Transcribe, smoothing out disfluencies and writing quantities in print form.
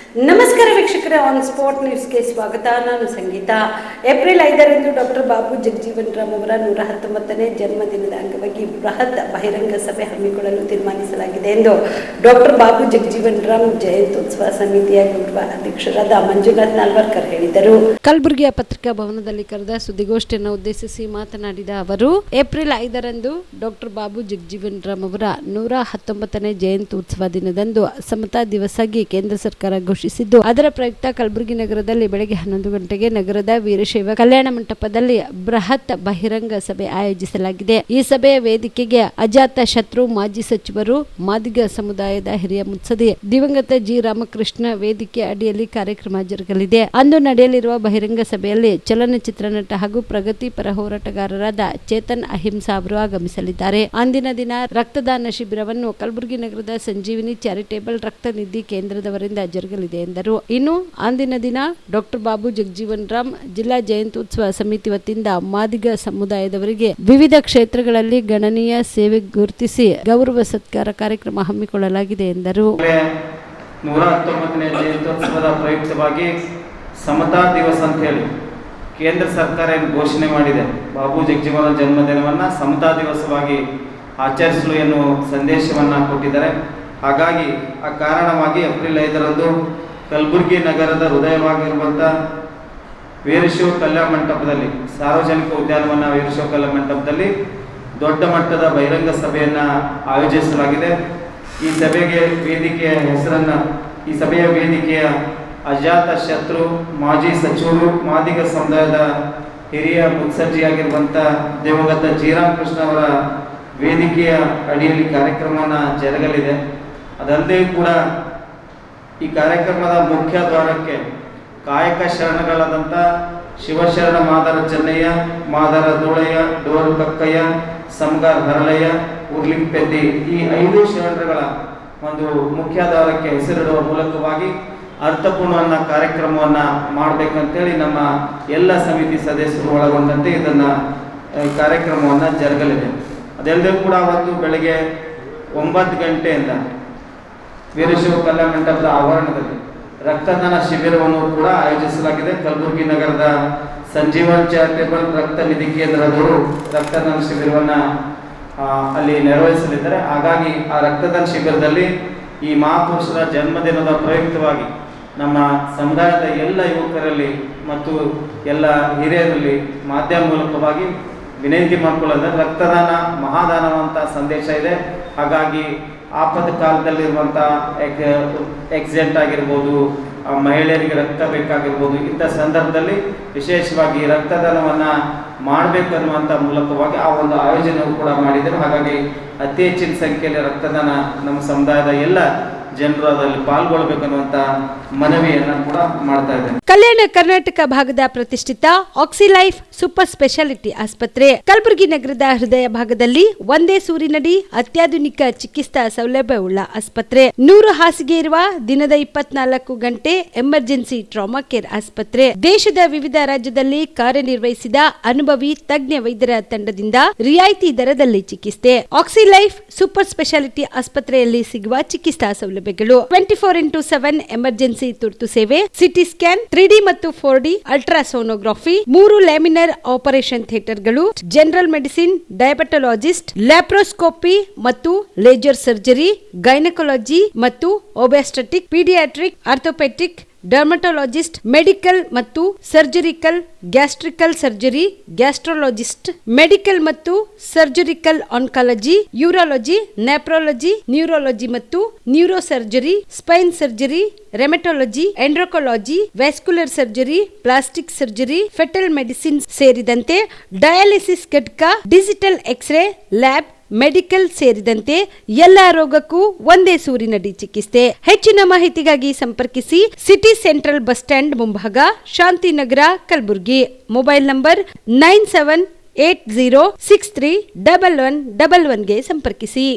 ನಮಸ್ಕಾರ ವೀಕ್ಷಕರೇ, on spot ನ್ಯೂಸ್ಗೆ ಸ್ವಾಗತ. ನಾನು ಸಂಗೀತ. ಏಪ್ರಿಲ್ 5ರಂದು ಡಾಕ್ಟರ್ ಬಾಬು ಜಗಜೀವನ್ ರಾಮ್ ಅವರ 119ನೇ ಜನ್ಮದಿನದ ಅಂಗವಾಗಿ ಬೃಹತ್ ಬಹಿರಂಗ ಸಭೆ ಹಮ್ಮಿಕೊಳ್ಳಲು ತೀರ್ಮಾನಿಸಲಾಗಿದೆ ಎಂದು ಡಾಕ್ಟರ್ ಬಾಬು ಜಗಜೀವನ್ ರಾಮ್ ಜಯಂತ್ಯೋತ್ಸವ ಸಮಿತಿಯ ಗೌರವ ಅಧ್ಯಕ್ಷರಾದ ಮಂಜುನಾಥ್ ನಾಲ್ವರ್ಕರ್ ಹೇಳಿದರು. ಕಲಬುರಗಿಯ ಪತ್ರಿಕಾ ಭವನದಲ್ಲಿ ಕರೆದ ಸುದ್ದಿಗೋಷ್ಠಿಯನ್ನು ಉದ್ದೇಶಿಸಿ ಮಾತನಾಡಿದ ಅವರು, ಏಪ್ರಿಲ್ 5ರಂದು ಡಾಕ್ಟರ್ ಬಾಬು ಜಗಜೀವನ್ ರಾಮ್ ಅವರ 119ನೇ ಜಯಂತ್ಯೋತ್ಸವ ದಿನದಂದು ಸಮತಾ ದಿವಸಾಗಿ ಕೇಂದ್ರ ಸರ್ಕಾರ ಘೋಷಿಸಿದ್ದು, ಅದರ ಪ್ರಯುಕ್ತ ಕಲಬುರಗಿ ನಗರದಲ್ಲಿ ಬೆಳಗ್ಗೆ 11 ಗಂಟೆಗೆ ನಗರದ ವೀರಶೈವ ಕಲ್ಯಾಣ ಮಂಟಪದಲ್ಲಿ ಬೃಹತ್ ಬಹಿರಂಗ ಸಭೆ ಆಯೋಜಿಸಲಾಗಿದೆ. ಈ ಸಭೆಯ ವೇದಿಕೆಗೆ ಅಜಾತ ಶತ್ರು ಮಾಜಿ ಸಚಿವರು, ಮಾದಿಗ ಸಮುದಾಯದ ಹಿರಿಯ ಮುತ್ಸದಿ ದಿವಂಗತ ಜಿ ರಾಮಕೃಷ್ಣ ವೇದಿಕೆ ಅಡಿಯಲ್ಲಿ ಕಾರ್ಯಕ್ರಮ ಜರುಗಲಿದೆ. ಅಂದು ನಡೆಯಲಿರುವ ಬಹಿರಂಗ ಸಭೆಯಲ್ಲಿ ಚಲನಚಿತ್ರ ನಟ ಹಾಗೂ ಪ್ರಗತಿ ಪರ ಹೋರಾಟಗಾರರಾದ ಚೇತನ್ ಅಹಿಂಸಾ ಅವರು ಆಗಮಿಸಲಿದ್ದಾರೆ. ಅಂದಿನ ದಿನ ರಕ್ತದಾನ ಶಿಬಿರವನ್ನು ಕಲಬುರಗಿ ನಗರದ ಸಂಜೀವಿನಿ ಚಾರಿಟೇಬಲ್ ರಕ್ತ ನಿಧಿ ಕೇಂದ್ರದವರಿಂದ ಜರುಗಲಿದೆ ಎಂದರು. ಇನ್ನು ಅಂದಿನ ದಿನ ಡಾಕ್ಟರ್ ಬಾಬು ಜಗಜೀವನ್ ರಾಮ್ ಜಿಲ್ಲಾ ಜಯಂತ್ಯೋತ್ಸವ ಸಮಿತಿ ವತಿಯಿಂದ ಮಾದಿಗ ಸಮುದಾಯದವರಿಗೆ ವಿವಿಧ ಕ್ಷೇತ್ರಗಳಲ್ಲಿ ಗಣನೀಯ ಸೇವೆ ಗುರುತಿಸಿ ಗೌರವ ಸತ್ಕಾರ ಕಾರ್ಯಕ್ರಮ ಹಮ್ಮಿಕೊಳ್ಳಲಾಗಿದೆ ಎಂದರು. 119ನೇ ಜಯಂತ್ಯೋತ್ಸವದ ಪ್ರಯುಕ್ತವಾಗಿ ಸಮತಾ ದಿವಸ ಅಂತ ಹೇಳಿ ಕೇಂದ್ರ ಸರ್ಕಾರ ಘೋಷಣೆ ಮಾಡಿದೆ. ಬಾಬು ಜಗಜೀವನ ಜನ್ಮದಿನವನ್ನು ಸಮತಾ ದಿವಸವಾಗಿ ಆಚರಿಸಲು ಎನ್ನುವ ಸಂದೇಶವನ್ನು ಕೊಟ್ಟಿದ್ದಾರೆ. ಹಾಗಾಗಿ ಆ ಕಾರಣವಾಗಿ ಏಪ್ರಿಲ್ 5ರಂದು ಕಲಬುರಗಿ ನಗರದ ಹೃದಯವಾಗಿರುವಂಥ ವೀರಶೈವ ಕಲ್ಯಾಣ ಮಂಟಪದಲ್ಲಿ, ಸಾರ್ವಜನಿಕ ಉದ್ಯಾನವನ ವೀರಶೈವ ಕಲ್ಯಾಣ ಮಂಟಪದಲ್ಲಿ ದೊಡ್ಡ ಮಟ್ಟದ ಬಹಿರಂಗ ಸಭೆಯನ್ನು ಆಯೋಜಿಸಲಾಗಿದೆ. ಈ ಸಭೆಗೆ ವೇದಿಕೆಯ ಹೆಸರನ್ನು, ಈ ಸಭೆಯ ವೇದಿಕೆಯ ಅಜಾತ ಶತ್ರು ಮಾಜಿ ಸಚಿವರು, ಮಾದಿಗ ಸಮುದಾಯದ ಹಿರಿಯ ಮುತ್ಸಜ್ಜಿಯಾಗಿರುವಂಥ ದಿವಂಗತ ಜಿ ರಾಮಕೃಷ್ಣ ಅವರ ವೇದಿಕೆಯ ಅಡಿಯಲ್ಲಿ ಕಾರ್ಯಕ್ರಮವನ್ನು ಜರುಗಲಿದೆ. ಅದಲ್ಲದೆ ಕೂಡ ಈ ಕಾರ್ಯಕ್ರಮದ ಮುಖ್ಯ ದ್ವಾರಕ್ಕೆ ಕಾಯಕ ಶರಣಗಳಾದಂಥ ಶಿವಶರಣ ಮಾದರ ಚೆನ್ನಯ್ಯ, ಮಾದರ ಧೂಳಯ್ಯ, ಡೋರು ಕಕ್ಕಯ್ಯ, ಸಮಗಾರ್ ಹರಳಯ್ಯ, ಉರ್ಲಿಂಗ್ ಪೆದ್ದಿ, ಈ 5 ಶರಣರುಗಳ ಒಂದು ಮುಖ್ಯ ದ್ವಾರಕ್ಕೆ ಹೆಸರಿಡುವ ಮೂಲಕವಾಗಿ ಅರ್ಥಪೂರ್ಣ ಕಾರ್ಯಕ್ರಮವನ್ನು ಮಾಡಬೇಕಂತೇಳಿ ನಮ್ಮ ಎಲ್ಲ ಸಮಿತಿ ಸದಸ್ಯರು ಒಳಗೊಂಡಂತೆ ಇದನ್ನು ಕಾರ್ಯಕ್ರಮವನ್ನು ಜರುಗಲಿದೆ. ಅದೆಲ್ಲದೂ ಕೂಡ ಅವತ್ತು ಬೆಳಗ್ಗೆ 9 ಗಂಟೆಯಿಂದ ವೀರಶೈವ ಕಲ್ಯಾಣ ಮಂಟಪದ ಆವರಣದಲ್ಲಿ ರಕ್ತದಾನ ಶಿಬಿರವನ್ನು ಕೂಡ ಆಯೋಜಿಸಲಾಗಿದೆ. ಕಲಬುರಗಿ ನಗರದ ಸಂಜೀವನ್ ಚಾರಿಟೇಬಲ್ ರಕ್ತ ನಿಧಿ ಕೇಂದ್ರದವರು ರಕ್ತದಾನ ಶಿಬಿರವನ್ನು ಅಲ್ಲಿ ನೆರವೇರಿಸಲಿದ್ದಾರೆ. ಹಾಗಾಗಿ ಆ ರಕ್ತದಾನ ಶಿಬಿರದಲ್ಲಿ ಈ ಮಹಾಪುರುಷರ ಜನ್ಮದಿನದ ಪ್ರಯುಕ್ತವಾಗಿ ನಮ್ಮ ಸಮುದಾಯದ ಎಲ್ಲ ಯುವಕರಲ್ಲಿ ಮತ್ತು ಎಲ್ಲ ಹಿರಿಯರಲ್ಲಿ ಮಾಧ್ಯಮ ಮೂಲಕವಾಗಿ ವಿನಂತಿ ಮಾಡಿಕೊಳ್ಳೋದ್ರೆ ರಕ್ತದಾನ ಮಹಾದಾನವಂತ ಸಂದೇಶ ಇದೆ. ಹಾಗಾಗಿ ಆಪದ ಕಾಲದಲ್ಲಿರುವಂಥ ಆಕ್ಸಿಡೆಂಟ್ ಆಗಿರ್ಬೋದು, ಮಹಿಳೆಯರಿಗೆ ರಕ್ತ ಬೇಕಾಗಿರ್ಬೋದು, ಇಂಥ ಸಂದರ್ಭದಲ್ಲಿ ವಿಶೇಷವಾಗಿ ರಕ್ತದಾನವನ್ನು ಮಾಡಬೇಕು ಅನ್ನುವಂಥ ಮೂಲಕವಾಗಿ ಆ ಒಂದು ಆಯೋಜನೆಯೂ ಕೂಡ ಮಾಡಿದರು. ಹಾಗಾಗಿ ಅತಿ ಹೆಚ್ಚಿನ ಸಂಖ್ಯೆಯಲ್ಲಿ ರಕ್ತದಾನ ನಮ್ಮ ಸಮುದಾಯದ ಎಲ್ಲ ಜನರು ಅದರಲ್ಲಿ ಪಾಲ್ಗೊಳ್ಳಬೇಕನ್ನುವಂತ ಮನವಿಯನ್ನು ಕೂಡ ಮಾಡ್ತಾ ಇದ್ದೇನೆ. ಕಲ್ಯಾಣ ಕರ್ನಾಟಕ ಭಾಗದ ಪ್ರತಿಷ್ಠಿತ ಆಕ್ಸಿಲೈಫ್ ಸೂಪರ್ ಸ್ಪೆಷಾಲಿಟಿ ಆಸ್ಪತ್ರೆ ಕಲಬುರಗಿ ನಗರದ ಹೃದಯ ಭಾಗದಲ್ಲಿ ಒಂದೇ ಸೂರಿನಡಿ ಅತ್ಯಾಧುನಿಕ ಚಿಕಿತ್ಸಾ ಸೌಲಭ್ಯವುಳ್ಳ ಆಸ್ಪತ್ರೆ. 100 ಹಾಸಿಗೆ ಇರುವ ದಿನದ 24 ಗಂಟೆ ಎಮರ್ಜೆನ್ಸಿ ಟ್ರಾಮಾ ಕೇರ್ ಆಸ್ಪತ್ರೆ. ದೇಶದ ವಿವಿಧ ರಾಜ್ಯದಲ್ಲಿ ಕಾರ್ಯನಿರ್ವಹಿಸಿದ ಅನುಭವಿ ತಜ್ಞ ವೈದ್ಯರ ತಂಡದಿಂದ ರಿಯಾಯಿತಿ ದರದಲ್ಲಿ ಚಿಕಿತ್ಸೆ. ಆಕ್ಸಿಲೈಫ್ ಸೂಪರ್ ಸ್ಪೆಷಾಲಿಟಿ ಆಸ್ಪತ್ರೆಯಲ್ಲಿ ಸಿಗುವ ಚಿಕಿತ್ಸಾ ಸೌಲಭ್ಯಗಳು 24x7 ಎಮರ್ಜೆನ್ಸಿ ತುರ್ತು ಸೇವೆ, ಸಿಟಿ ಸ್ಕ್ಯಾನ್, 3D ಮತ್ತು 4D ಅಲ್ಟ್ರಾಸೋನೋಗ್ರಫಿ, 3 ಲ್ಯಾಮಿನರ್ ಆಪರೇಷನ್ ಥಿಯೇಟರ್ಗಳು, ಜನರಲ್ ಮೆಡಿಸಿನ್, ಡಯಾಬೆಟೊಲಾಜಿಸ್ಟ್, ಲ್ಯಾಪ್ರೋಸ್ಕೋಪಿ ಮತ್ತು ಲೇಜರ್ ಸರ್ಜರಿ, ಗೈನಕಾಲಜಿ ಮತ್ತು obstetric, paediatric, orthopaedic, dermatologist, medical ಮತ್ತು surgical, gastric surgery, gastrologist, medical ಮತ್ತು surgical oncology, urology, nephrology, neurology ಮತ್ತು neuro surgery, spine surgery, rheumatology, endocrinology, vascular surgery, plastic surgery, fetal medicine ಸೇರಿದಂತೆ dialysis ಘಟಕ, digital x-ray lab, medical ಸೇರಿದಂತೆ ಎಲ್ಲಾ ರೋಗಕ್ಕೂ ಒಂದೇ ಸೂರಿನಡಿ ಚಿಕಿತ್ಸೆ. ಹೆಚ್ಚಿನ ಮಾಹಿತಿಗಾಗಿ ಸಂಪರ್ಕಿಸಿ ಸಿಟಿ ಸೆಂಟ್ರಲ್ ಬಸ್ ಸ್ಟ್ಯಾಂಡ್ ಮುಂಭಾಗ, ಶಾಂತಿನಗರ, ಕಲಬುರಗಿ. ಮೊಬೈಲ್ ನಂಬರ್ 9780631111ಗೆ ಸಂಪರ್ಕಿಸಿ.